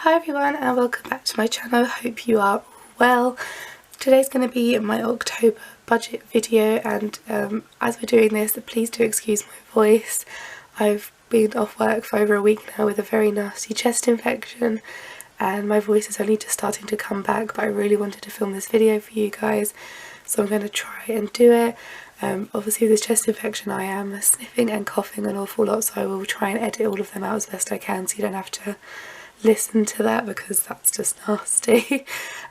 Hi everyone and welcome back to my channel. Hope you are well. Today's going to be my October budget video, and as we're doing this, please do excuse my voice. I've been off work for over a week now with a very nasty chest infection and my voice is only just starting to come back, but I really wanted to film this video for you guys, so I'm going to try and do it. Obviously with this chest infection I am sniffing and coughing an awful lot, so I will try and edit all of them out as best I can so you don't have to listen to that because that's just nasty.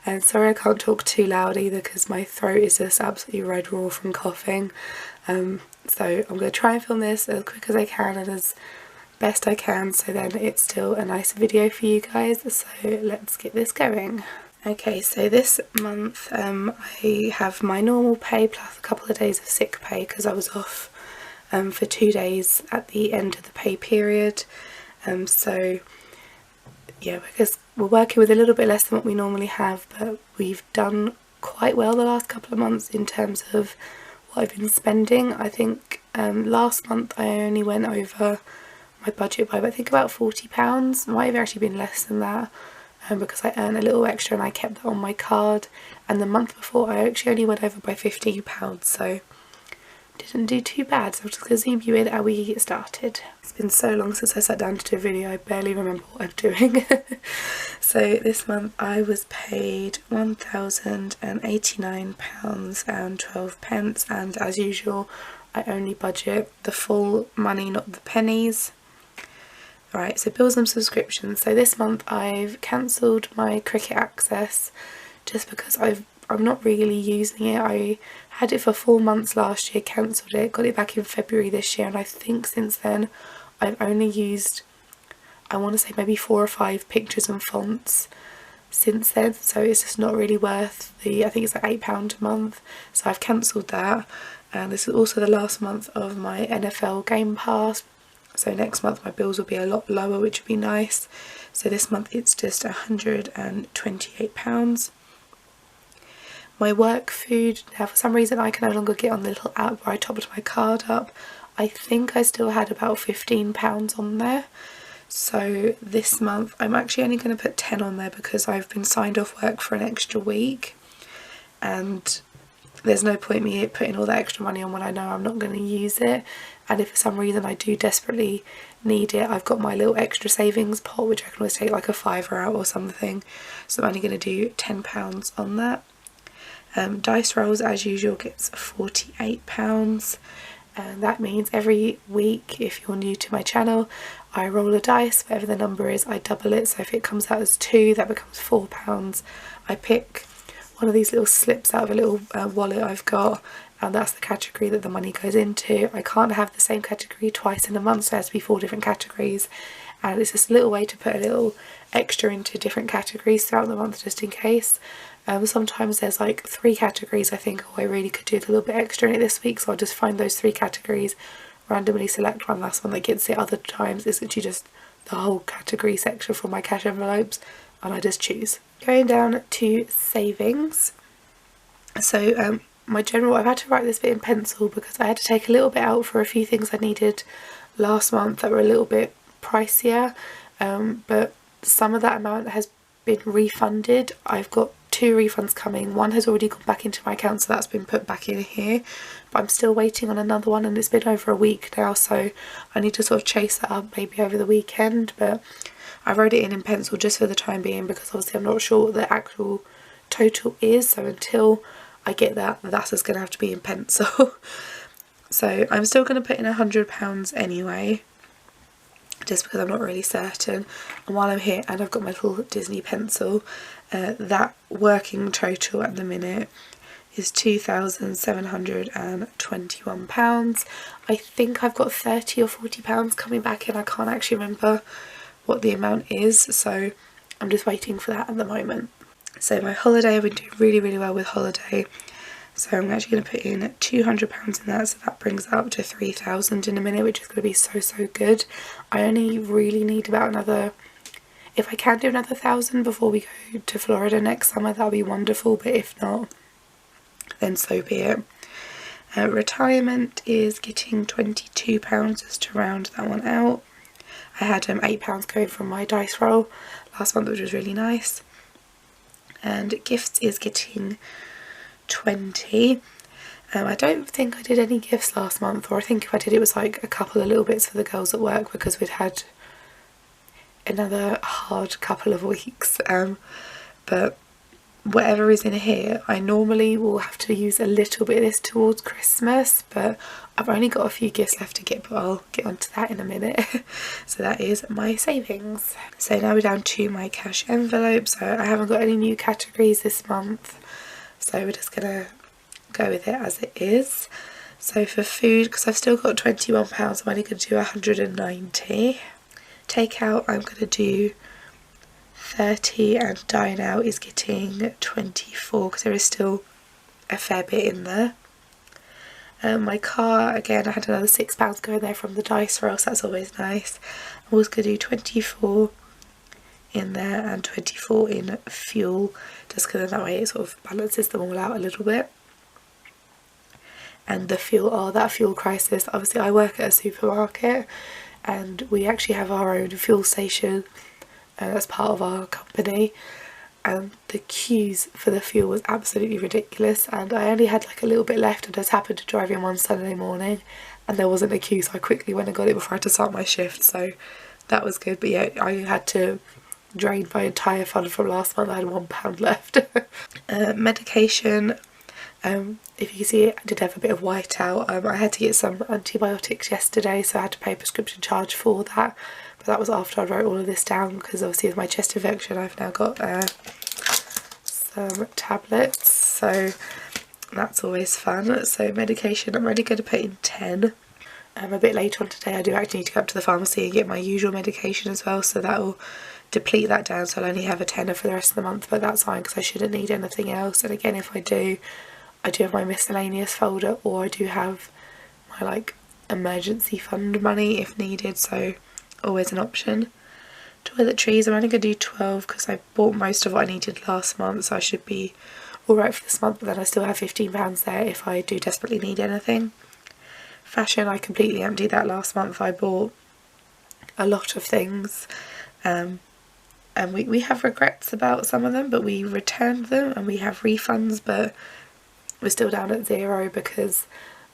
And sorry I can't talk too loud either because my throat is just absolutely red raw from coughing. So I'm going to try and film this as quick as I can and as best I can, so then it's still a nice video for you guys. So let's get this going. Okay, so this month I have my normal pay plus a couple of days of sick pay because I was off for 2 days at the end of the pay period. So yeah, because we're working with a little bit less than what we normally have, but we've done quite well the last couple of months in terms of what I've been spending. I think last month I only went over my budget by I think about £40. Might have actually been less than that because I earned a little extra and I kept that on my card. And the month before I actually only went over by £15, so didn't do too bad. So I'm just going to zoom you in and we get started. It's been so long since I sat down to do a video, I barely remember what I'm doing. So this month I was paid £1,089.12, and as usual I only budget the full money, not the pennies. Right, so bills and subscriptions. So this month I've cancelled my Cricket Access just because I'm not really using it. I had it for 4 months last year, cancelled it, got it back in February this year, and I think since then I've only used, I want to say maybe 4 or 5 pictures and fonts since then, so it's just not really worth the, I think it's like £8 a month, so I've cancelled that. And this is also the last month of my NFL Game Pass, so next month my bills will be a lot lower, which would be nice. So this month it's just £128. My work food, now for some reason I can no longer get on the little app where I topped my card up. I think I still had about £15 on there. So this month I'm actually only going to put 10 on there because I've been signed off work for an extra week, and there's no point me putting all that extra money on when I know I'm not going to use it. And if for some reason I do desperately need it, I've got my little extra savings pot which I can always take like a £5 out or something, so I'm only going to do £10 on that. Dice rolls as usual gets £48, and that means every week, if you're new to my channel, I roll a dice, whatever the number is I double it, so if it comes out as 2 that becomes £4. I pick one of these little slips out of a little wallet I've got, and that's the category that the money goes into. I can't have the same category twice in a month, so it has to be 4 different categories, and it's just a little way to put a little extra into different categories throughout the month just in case. Sometimes there's like 3 categories I think, oh I really could do a little bit extra in it this week, so I'll just find those 3 categories, randomly select one last one that gets it. Other times it's literally just the whole category section from my cash envelopes and I just choose. Going down to savings. So my general, I've had to write this bit in pencil because I had to take a little bit out for a few things I needed last month that were a little bit pricier, but some of that amount has been refunded. I've got 2 refunds coming. One has already gone back into my account, so that's been put back in here, but I'm still waiting on another one and it's been over a week now, so I need to sort of chase that up maybe over the weekend. But I wrote it in pencil just for the time being because obviously I'm not sure what the actual total is, so until I get that, that's just going to have to be in pencil. So I'm still going to put in £100 anyway, just because I'm not really certain. And while I'm here and I've got my little Disney pencil, that working total at the minute is £2,721. I think I've got £30 or £40 coming back in. I can't actually remember what the amount is, so I'm just waiting for that at the moment. So my holiday, I've been doing really well with holiday, so I'm actually going to put in £200 in that, so that brings it up to £3,000 in a minute, which is going to be so good. I only really need about another, if I can do another £1,000 before we go to Florida next summer, that'll be wonderful, but if not, then so be it. Retirement is getting £22 just to round that one out. I had £8 going from my dice roll last month, which was really nice. And gifts is getting 20. I don't think I did any gifts last month, or I think if I did it was like a couple of little bits for the girls at work because we'd had another hard couple of weeks. But whatever is in here, I normally will have to use a little bit of this towards Christmas, but I've only got a few gifts left to get, but I'll get onto that in a minute. So that is my savings. So now we're down to my cash envelope. So I haven't got any new categories this month, so we're just gonna go with it as it is. So for food, because I've still got £21, I'm only going to do 190. Takeout, I'm going to do 30, and dine out is getting 24 because there is still a fair bit in there. My car, again, I had another £6 going there from the dice roll, so that's always nice. I'm also going to do 24 in there and 24 in fuel, just because that way it sort of balances them all out a little bit. And the fuel, that fuel crisis, obviously I work at a supermarket and we actually have our own fuel station as part of our company, and the queues for the fuel was absolutely ridiculous, and I only had like a little bit left and just happened to drive in one Sunday morning and there wasn't a queue, so I quickly went and got it before I had to start my shift, so that was good. But yeah, I had to drain my entire fund from last month. I had £1 left. Medication, if you can see it, I did have a bit of whiteout. I had to get some antibiotics yesterday, so I had to pay a prescription charge for that, but that was after I wrote all of this down, because obviously with my chest infection I've now got some tablets, so that's always fun. So medication, I'm only going to put in 10. A bit later on today I do actually need to go up to the pharmacy and get my usual medication as well, so that will deplete that down, so I'll only have a tenner for the rest of the month, but that's fine because I shouldn't need anything else. And again, if I do have my miscellaneous folder, or I do have my like emergency fund money if needed, so always an option. Toiletries, I'm only going to do 12 because I bought most of what I needed last month, so I should be alright for this month, but then I still have £15 there if I do desperately need anything. Fashion, I completely emptied that last month. I bought a lot of things, and we have regrets about some of them, but we returned them, and we have refunds, but we're still down at 0 because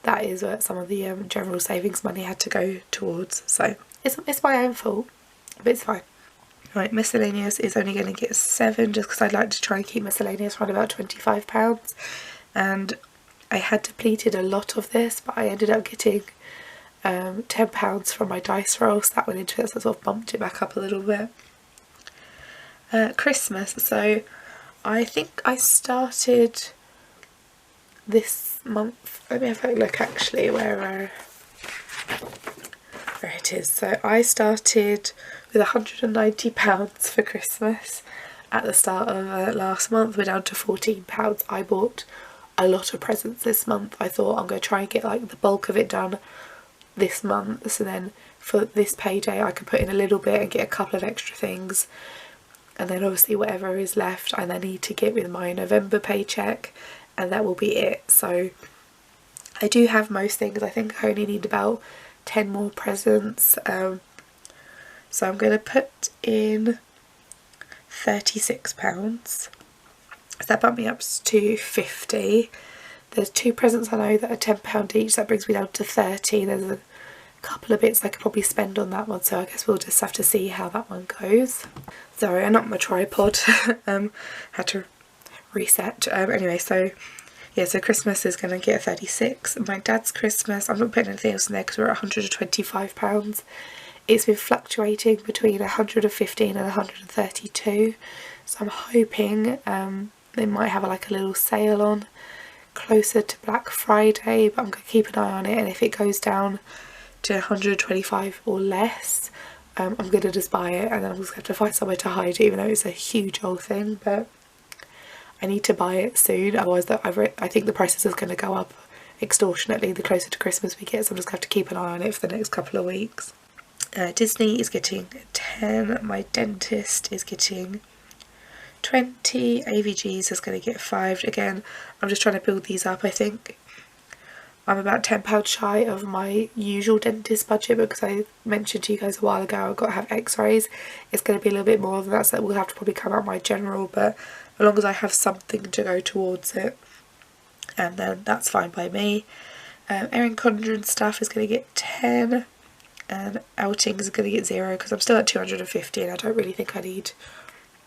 that is where some of the general savings money had to go towards, so it's my own fault, but it's fine. Right, miscellaneous is only going to get 7 just because I'd like to try and keep miscellaneous around about £25, and I had depleted a lot of this, but I ended up getting £10 from my dice roll, so that went into it, so I sort of bumped it back up a little bit. Christmas, so I think I started this month, let me have a look actually where it is. So I started with £190 for Christmas at the start of last month. We're down to £14. I bought a lot of presents this month. I thought I'm going to try and get like the bulk of it done this month, so then for this payday I can put in a little bit and get a couple of extra things, and then obviously whatever is left I then need to get with my November paycheck, and that will be it. So I do have most things. I think I only need about 10 more presents, so I'm going to put in £36, so that bumped me up to 50. There's 2 presents I know that are £10 each, that brings me down to 30. There's a couple of bits I could probably spend on that one, so I guess we'll just have to see how that one goes. Sorry, I knocked my tripod, had to reset. Anyway, so yeah, so Christmas is going to get a 36. My dad's Christmas, I'm not putting anything else in there because we're at £125. It's been fluctuating between 115 and 132, so I'm hoping they might have like a little sale on closer to Black Friday, but I'm going to keep an eye on it, and if it goes down to 125 or less, I'm going to just buy it, and then I'm just going to have to find somewhere to hide it, even though it's a huge old thing, but I need to buy it soon, otherwise I think the prices are going to go up extortionately the closer to Christmas we get, so I'm just going to have to keep an eye on it for the next couple of weeks. Disney is getting 10, my dentist is getting 20, AVGs is going to get 5. Again, I'm just trying to build these up. I think I'm about £10 shy of my usual dentist budget because I mentioned to you guys a while ago I've got to have x-rays. It's going to be a little bit more than that, so we'll have to probably come out my general, but as long as I have something to go towards it, and then that's fine by me. Erin Condren stuff is going to get 10, and outings is going to get 0 because I'm still at 250 and I don't really think I need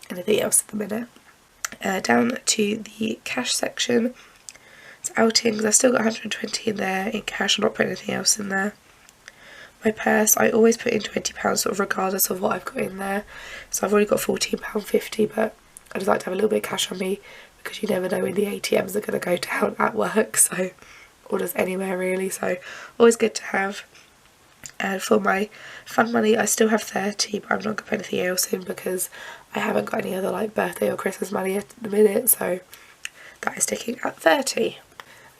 anything else at the minute. Down to the cash section. So outings, I've still got 120 in there in cash. I'm not putting anything else in there. My purse, I always put in £20 sort of regardless of what I've got in there. So I've already got £14.50, but I just like to have a little bit of cash on me because you never know when the ATMs are going to go down at work, so, or just anywhere really, so always good to have. And for my fun money, I still have 30, but I'm not going to put anything else in because I haven't got any other like birthday or Christmas money at the minute, so that is sticking at 30.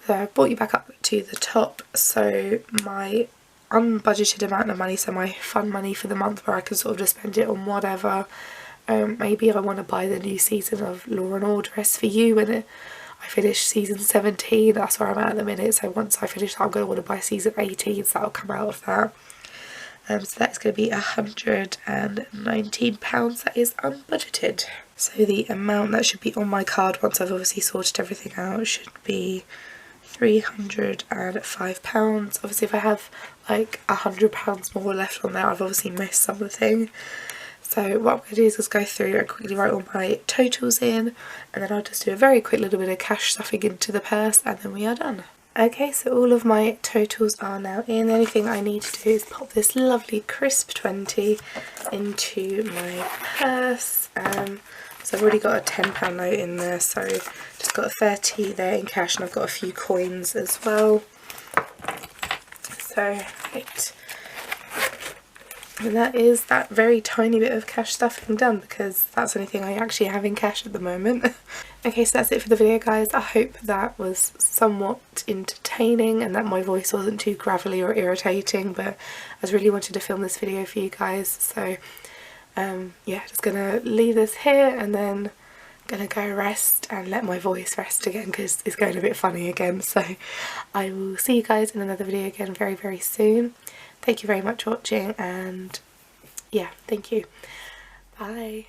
So I've brought you back up to the top. So my unbudgeted amount of money, so my fun money for the month where I can sort of just spend it on whatever. Maybe if I want to buy the new season of Law and Order SVU when I finish season 17, that's where I'm at the minute. So once I finish that, I'm going to want to buy season 18, so that'll come out of that. So that's going to be £119, that is unbudgeted. So the amount that should be on my card once I've obviously sorted everything out should be £305. Obviously if I have like £100 more left on there, I've obviously missed something. So what I'm going to do is just go through and quickly write all my totals in, and then I'll just do a very quick little bit of cash stuffing into the purse, and then we are done. Okay, so all of my totals are now in. The only thing I need to do is pop this lovely crisp 20 into my purse. So I've already got a £10 note in there, so just got a 30 there in cash, and I've got a few coins as well. So, right. And that is that very tiny bit of cash stuffing done, because that's the only thing I actually have in cash at the moment. Okay, so that's it for the video, guys. I hope that was somewhat entertaining and that my voice wasn't too gravelly or irritating, but I just really wanted to film this video for you guys. So yeah, just gonna leave this here and then gonna go rest and let my voice rest again because it's going a bit funny again. So I will see you guys in another video again very, very soon. Thank you very much for watching, and yeah, thank you. Bye.